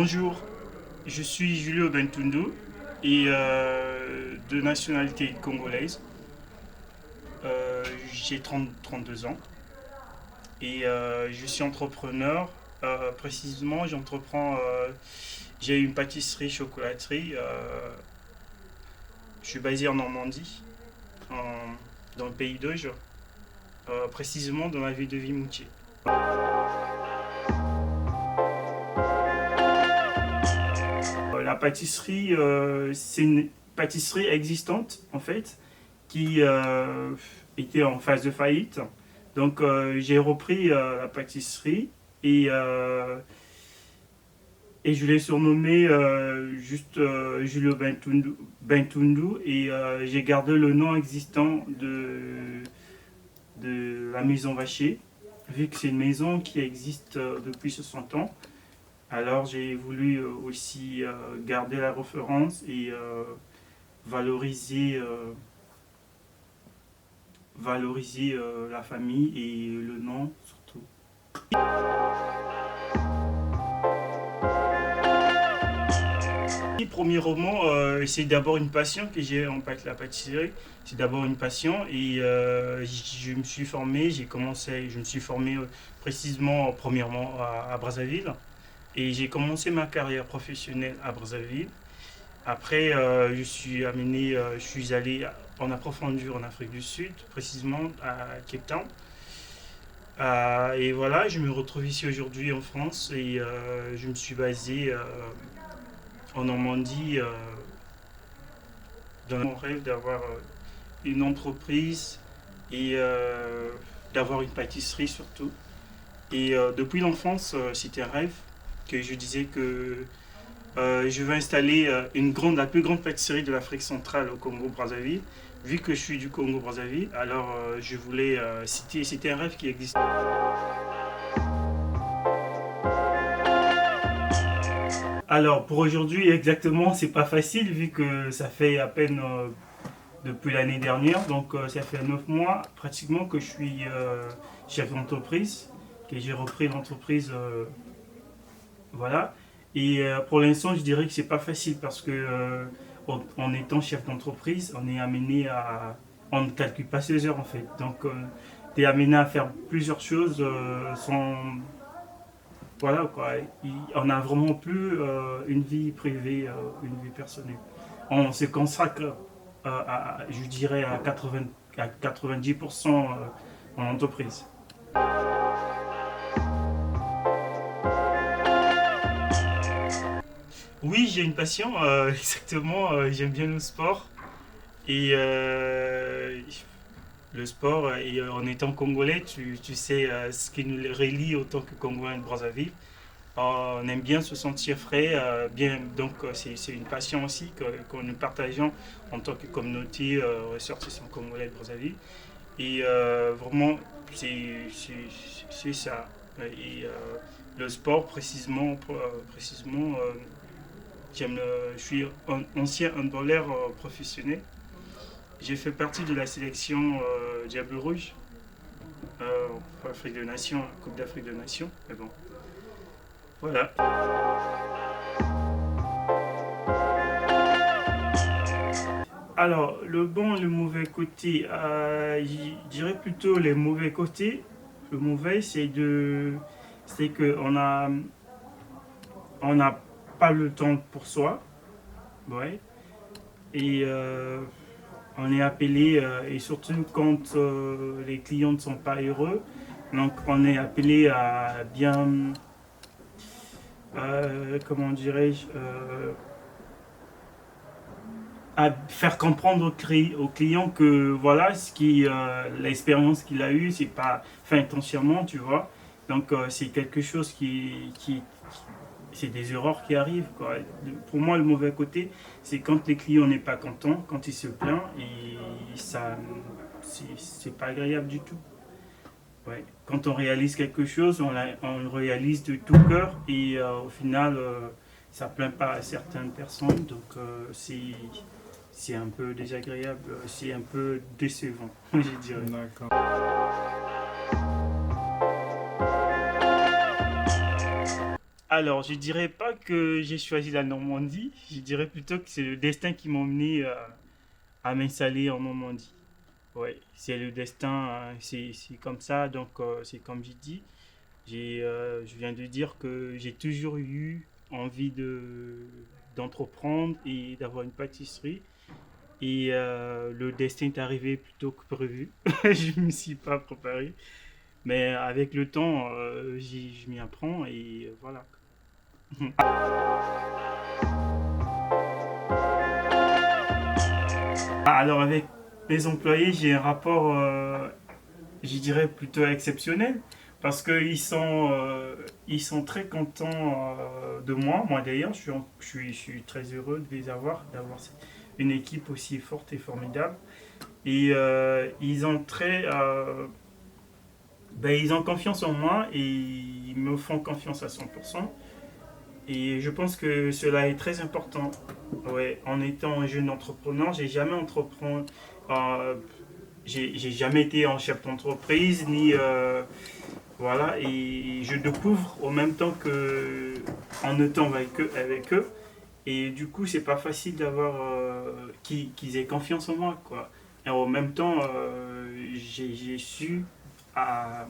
Bonjour, je suis Julio Bentundu et de nationalité congolaise. J'ai 32 ans et je suis entrepreneur. Précisément, j'ai une pâtisserie-chocolaterie. Je suis basé en Normandie, dans le pays d'Auge, précisément dans la ville de Vimoutier. La pâtisserie, c'est une pâtisserie existante en fait, qui était en phase de faillite. Donc j'ai repris la pâtisserie et, euh, et je l'ai surnommé juste Julio Bentundu et j'ai gardé le nom existant de la maison Vacher, vu que c'est une maison qui existe depuis 60 ans. Alors j'ai voulu aussi garder la référence et valoriser, la famille et le nom surtout. Le premier roman, c'est d'abord une passion que j'ai en la pâtisserie. C'est d'abord une passion et je me suis formé, je me suis formé précisément premièrement à Brazzaville. Et j'ai commencé ma carrière professionnelle à Brazzaville. Après, je suis allé en approfondir en Afrique du Sud, précisément à Cape Town. Et voilà, je me retrouve ici aujourd'hui en France et je me suis basé en Normandie dans mon rêve d'avoir une entreprise et d'avoir une pâtisserie surtout. Et depuis l'enfance, c'était un rêve que je disais que je veux installer la plus grande pâtisserie de l'Afrique centrale au Congo-Brazzaville. Vu que je suis du Congo-Brazzaville, alors je voulais c'était un rêve qui existait. Alors pour aujourd'hui exactement, c'est pas facile vu que ça fait à peine depuis l'année dernière, donc ça fait 9 mois pratiquement que je suis chef d'entreprise, que j'ai repris l'entreprise, voilà. Et pour l'instant, je dirais que c'est pas facile parce que en étant chef d'entreprise, on est amené on ne calcule pas ses heures en fait. Donc, tu es amené à faire plusieurs choses sans, voilà quoi. On n'a vraiment plus une vie privée, une vie personnelle. On se consacre, je dirais, à 90% en entreprise. Oui, j'ai une passion, exactement. J'aime bien le sport. Et le sport, et en étant congolais, tu sais ce qui nous relie autant que Congolais de Brazzaville. On aime bien se sentir frais, bien, donc c'est une passion aussi que nous partageons en tant que communauté ressortissants congolais de Brazzaville. Et vraiment, c'est ça. Et le sport, précisément je suis un ancien handballeur professionnel. J'ai fait partie de la sélection Diable Rouge pour Afrique de Nations, Coupe d'Afrique de Nations. Mais bon, voilà. Alors, le bon et le mauvais côté, je dirais plutôt les mauvais côtés. Le mauvais, c'est que on n'a pas le temps pour soi, ouais. Et on est appelé, et surtout quand les clients ne sont pas heureux, donc on est appelé à bien, comment dirais-je, à faire comprendre au client que voilà l'expérience qu'il a eue, c'est pas fait intentionnellement, tu vois. Donc c'est quelque chose c'est des erreurs qui arrivent, quoi. Pour moi, le mauvais côté, c'est quand les clients n'est pas content, quand ils se plaignent, et ça, c'est pas agréable du tout. Ouais. Quand on réalise quelque chose, on le réalise de tout cœur, et au final, ça plaint pas à certaines personnes, donc c'est un peu désagréable, c'est un peu décevant, je dirais. D'accord. Alors, je dirais pas que j'ai choisi la Normandie, je dirais plutôt que c'est le destin qui m'a emmené à m'installer en Normandie. Ouais, c'est le destin, c'est comme ça, donc c'est comme j'ai dit. Je viens de dire que j'ai toujours eu envie d'entreprendre et d'avoir une pâtisserie. Et le destin est arrivé plus tôt que prévu. Je ne m'y suis pas préparé. Mais avec le temps, je m'y apprends et voilà. Alors avec mes employés, j'ai un rapport, je dirais, plutôt exceptionnel. Parce ils sont très contents de moi. Moi d'ailleurs, je suis très heureux de les avoir, d'avoir une équipe aussi forte et formidable. Et ils ont confiance en moi et ils me font confiance à 100%. Et je pense que cela est très important. Ouais, en étant un jeune entrepreneur, euh, j'ai jamais été en chef d'entreprise ni voilà, et je découvre en même temps que en étant avec eux. Et du coup, c'est pas facile d'avoir qu'ils aient confiance en moi, quoi. Et en même temps, j'ai su à,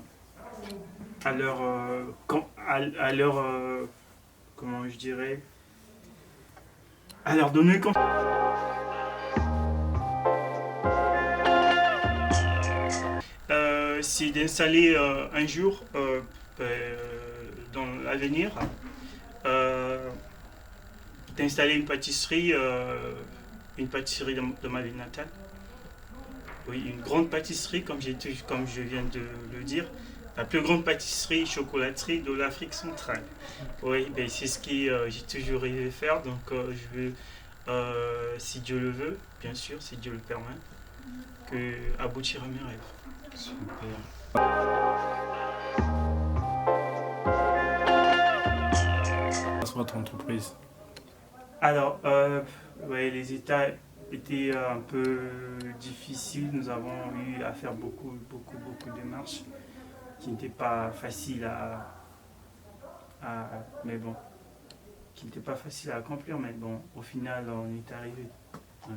à leur, à leur comment je dirais, à leur donner confiance. C'est d'installer un jour dans l'avenir, euh, d'installer une pâtisserie de ma ville natale. Oui, une grande pâtisserie, comme je viens de le dire, la plus grande pâtisserie chocolaterie de l'Afrique centrale. Oui, ben c'est ce que j'ai toujours rêvé de faire, donc je veux, si Dieu le veut, bien sûr, si Dieu le permet, que aboutir à mes rêves. Super. Votre entreprise. Alors, ouais, les États étaient un peu difficiles. Nous avons eu à faire beaucoup de démarches qui n'étaient pas faciles mais bon, qui n'étaient pas faciles à accomplir. Mais bon, au final, on est arrivé. Ouais.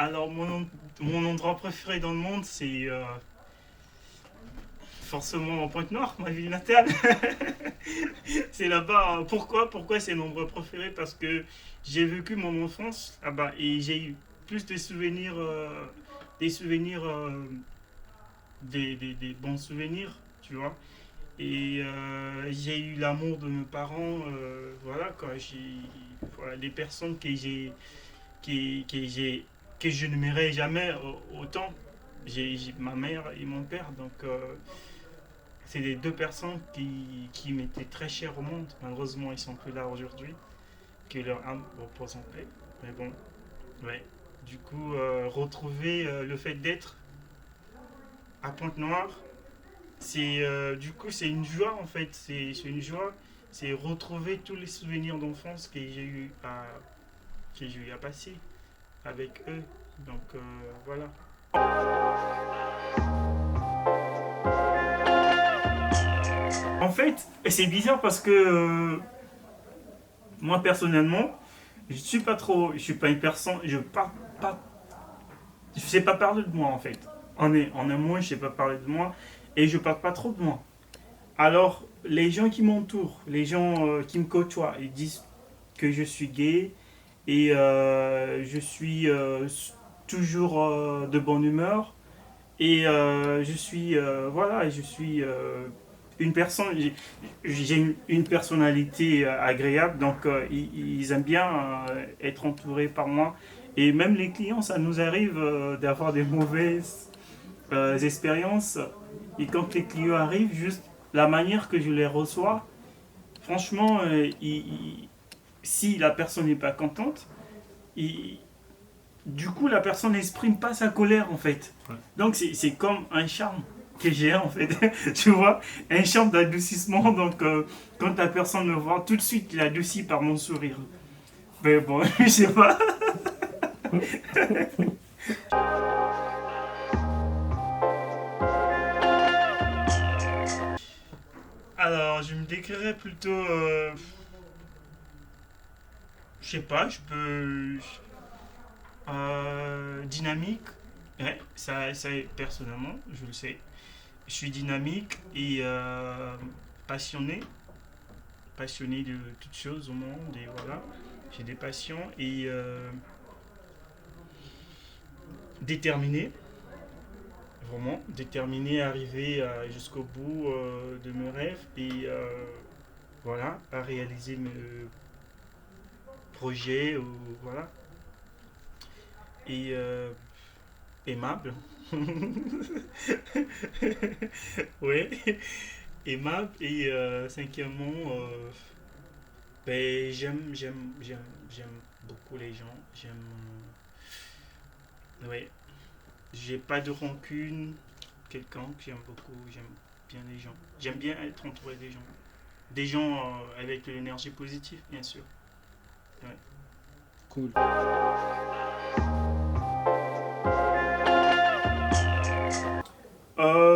Alors, mon endroit préféré dans le monde, c'est forcément en Pointe-Noire, ma ville natale. C'est là-bas. Pourquoi c'est mon endroit préféré? Parce que j'ai vécu mon enfance là-bas et j'ai eu plus de souvenirs, des souvenirs, des bons souvenirs, tu vois. Et j'ai eu l'amour de mes parents, voilà quoi. Voilà, des personnes que j'ai, que je ne m'aimerais jamais autant. J'ai ma mère et mon père, donc c'est les deux personnes qui m'étaient très chères au monde. Malheureusement, ils sont plus là aujourd'hui. Que leur âme repose en paix. Mais bon, ouais. Du coup, retrouver le fait d'être à Pointe-Noire, du coup, c'est une joie en fait. C'est une joie. C'est retrouver tous les souvenirs d'enfance que j'ai eu à passer avec eux. Donc voilà. En fait, c'est bizarre parce que moi personnellement, je suis pas une personne, je sais pas parler de moi en fait. En un mot, je sais pas parler de moi et je parle pas trop de moi. Alors, les gens qui m'entourent, les gens qui me côtoient, ils disent que je suis gay et je suis toujours de bonne humeur et je suis une personne, j'ai une personnalité agréable, donc ils aiment bien être entourés par moi. Et même les clients, ça nous arrive d'avoir des mauvaises expériences. Et quand les clients arrivent, juste la manière que je les reçois, franchement, si la personne n'est pas contente, il- du coup, la personne n'exprime pas sa colère en fait. Ouais. Donc c'est comme un charme que j'ai en fait, tu vois, un charme d'adoucissement. Donc quand la personne me voit, tout de suite, il adoucit par mon sourire. Mais bon, je sais pas. décrirais plutôt, je sais pas, je peux, dynamique. Ouais, ça, personnellement, je le sais. Je suis dynamique et passionné, passionné de toutes choses au monde et voilà. J'ai des passions et déterminé, vraiment déterminé à arriver jusqu'au bout de mes rêves et voilà, à réaliser mes projets ou voilà. Et aimable. Ouais, aimable et cinquièmement, ben, j'aime beaucoup les gens. Ouais, j'ai pas de rancune quelconque. J'aime beaucoup, j'aime bien les gens. J'aime bien être entouré des gens. Des gens avec de l'énergie positive, bien sûr. Ouais. Cool.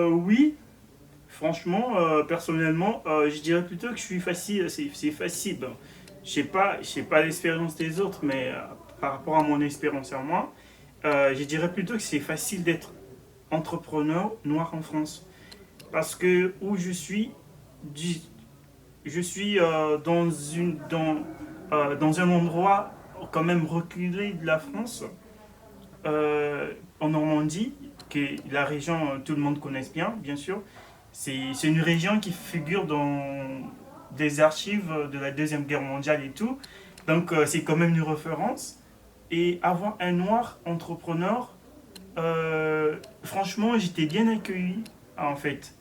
Oui, franchement, personnellement, je dirais plutôt que je suis facile. C'est facile. Bon, je sais pas l'expérience des autres, mais par rapport à mon expérience à moi, je dirais plutôt que c'est facile d'être entrepreneur noir en France. Parce que où du- je suis dans un endroit quand même reculé de la France, en Normandie, que la région, tout le monde connaisse bien, bien sûr. C'est une région qui figure dans des archives de la Deuxième Guerre mondiale et tout. Donc c'est quand même une référence. Et avoir un noir entrepreneur, franchement, j'étais bien accueilli, en fait.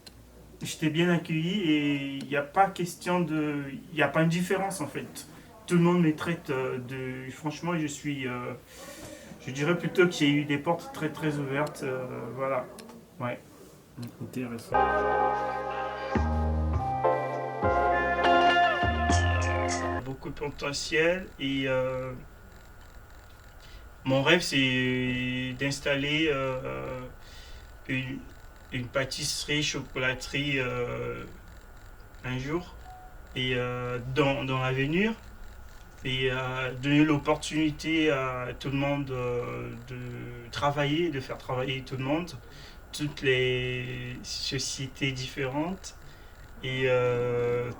J'étais bien accueilli et il n'y a pas question de... Il n'y a pas une différence, en fait. Tout le monde me traite de... Franchement, je dirais plutôt que j'ai eu des portes très très ouvertes. Voilà. Ouais. Intéressant. Beaucoup de potentiel et mon rêve c'est d'installer une, une pâtisserie, chocolaterie un jour et dans l'avenir et donner l'opportunité à tout le monde de travailler, de faire travailler tout le monde, toutes les sociétés différentes et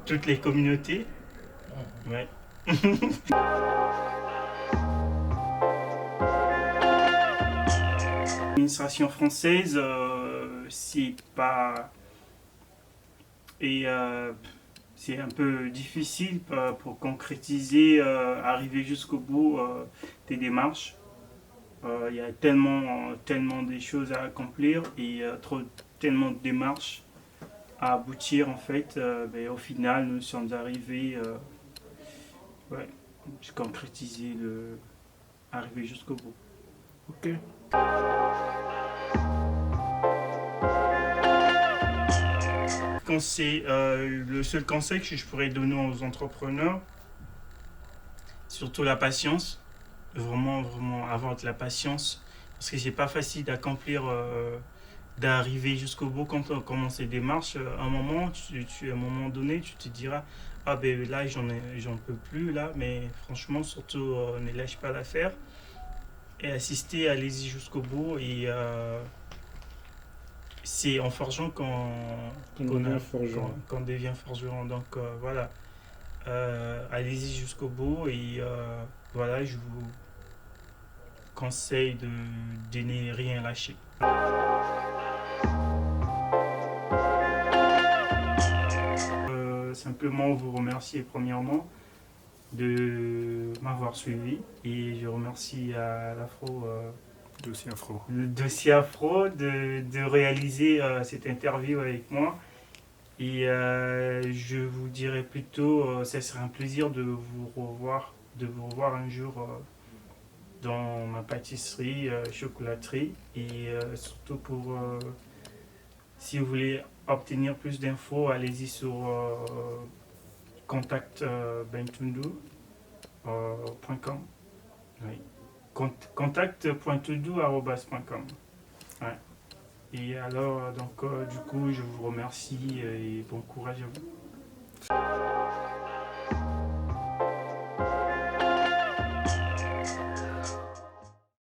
toutes les communautés. Ouais. L'administration française, c'est pas. Et c'est un peu difficile concrétiser, arriver jusqu'au bout des démarches. Il y a tellement de choses à accomplir et tellement de démarches à aboutir en fait. Mais au final, nous sommes arrivés, ouais, concrétiser arriver jusqu'au bout. Ok. Le seul conseil que je pourrais donner aux entrepreneurs, surtout la patience, vraiment avoir de la patience, parce que c'est pas facile d'accomplir, d'arriver jusqu'au bout quand on commence les démarches. À un moment donné, tu te diras, ah ben là j'en peux plus là, mais franchement surtout ne lâche pas l'affaire et assister, allez-y jusqu'au bout et c'est en forgeant qu'on devient forgeron. Donc voilà, allez-y jusqu'au bout et voilà, je vous conseille de ne rien lâcher. Simplement vous remercier premièrement de m'avoir suivi et je remercie à l'Afro Dossier afro. le dossier Afro de réaliser cette interview avec moi. Et je vous dirais plutôt, ça serait un plaisir de vous revoir un jour dans ma pâtisserie, chocolaterie. Et surtout si vous voulez obtenir plus d'infos, allez-y sur contact.bentundu.com. Oui. Contact.tudou@com. Ouais. Et alors, donc, du coup, je vous remercie et bon courage à vous. Merci.